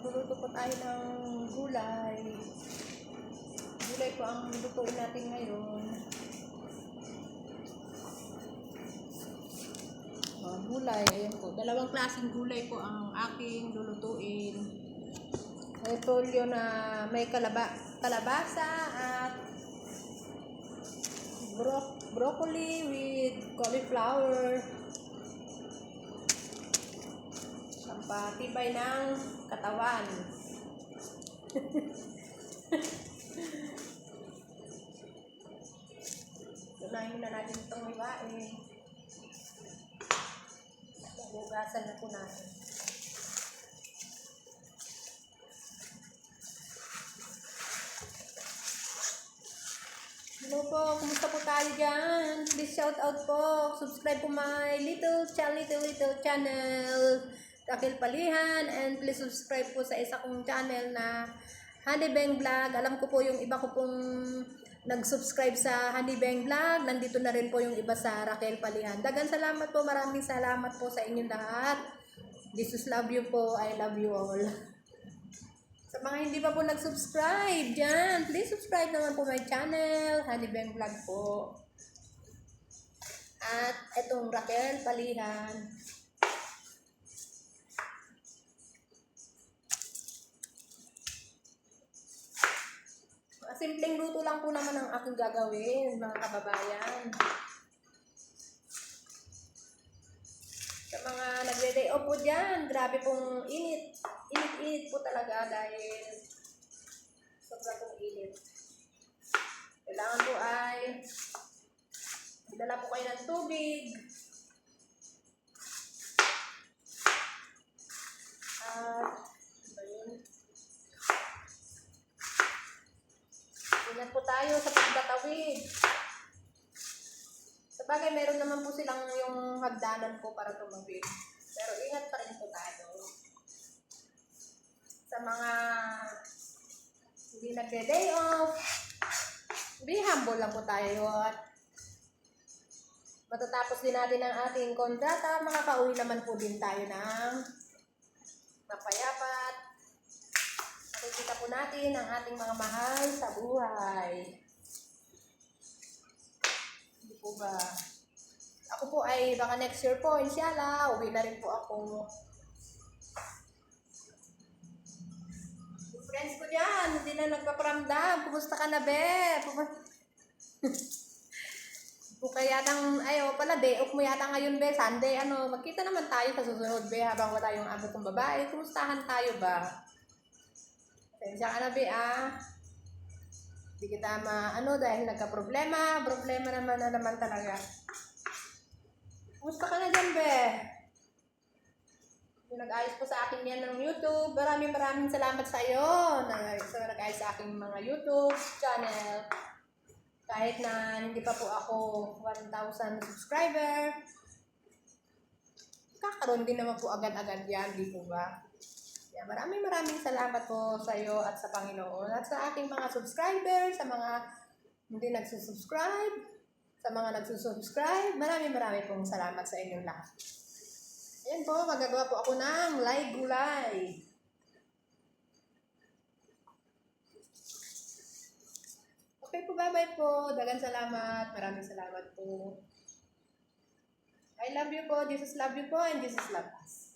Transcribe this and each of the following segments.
magluluto po tayo ng gulay. Gulay po ang lutuin natin ngayon. Gulay, ayan po. Dalawang klaseng gulay po ang aking lulutuin. Repolyo na may kalabasa at broccoli with cauliflower. Pampatibay ng katawan. Unahin na natin itong ibain. Hugasan na po natin. Hello po, kumusta po tayo dyan? Please shout out po. Subscribe po my little channel. Raquel Palihan, and please subscribe po sa isa kong channel na Honeybang Vlog. Alam ko po yung iba ko pong nag-subscribe sa Honeybang Vlog. Nandito na rin po yung iba sa Raquel Palihan. Dagan salamat po, maraming salamat po sa inyong lahat. Jesus love you po, I love you all. Sa mga hindi pa po nag-subscribe dyan, please subscribe naman po my channel, Honeybang Vlog po. At itong Raquel Palihan. Simpleng luto lang po naman ang aking gagawin, mga kababayan. Sa mga nagde-day off po dyan, grabe pong init. Init po talaga dahil sobra pong init. Kailangan po ay dala po kayo ng tubig. Ingat po tayo sa pagtatawid. Sabagay, meron naman po silang yung hagdanan po para tumawid. Pero ingat pa rin po tayo. Sa mga hindi nagde-day off, be humble lang po tayo at matatapos din natin ang ating kontrata. Makakauwi naman po din tayo ng mapayapat. Nakikita po natin ang ating mga mahal sa buhay. Hindi po ba? Ako po ay baka next year po, inshallah, uwi na rin po ako. Yung friends ko dyan, hindi na nagpaparamdam. Kumusta ka na, be? Kaya yatang, pala, day off mo yata ngayon, be. Sunday, magkita naman tayo sa susunod, be. Habang wala yung abot kong babae, kumustahan tayo ba? Tensya ka na, be, Hindi kita dahil nagka-problema. Problema naman talaga. Kumusta ka na dyan, be? Yung nag-ayos po sa akin yan ng YouTube. Maraming salamat sa iyo. Nag-ayos sa aking mga YouTube channel. Kahit na hindi pa po ako 1,000 subscriber. Kakaroon din naman po agad-agad yan, di po ba? Maraming salamat po sa iyo at sa Panginoon at sa aking mga subscribers, sa mga hindi nagsusubscribe, sa mga nagsusubscribe. Maraming pong salamat sa inyong lahat. Ayan po, magagawa po ako ng live gulay. Okay po, bye-bye po. Dagan salamat. Maraming salamat po. I love you po. Jesus love you po, and Jesus love us.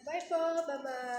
Bye po. Bye-bye.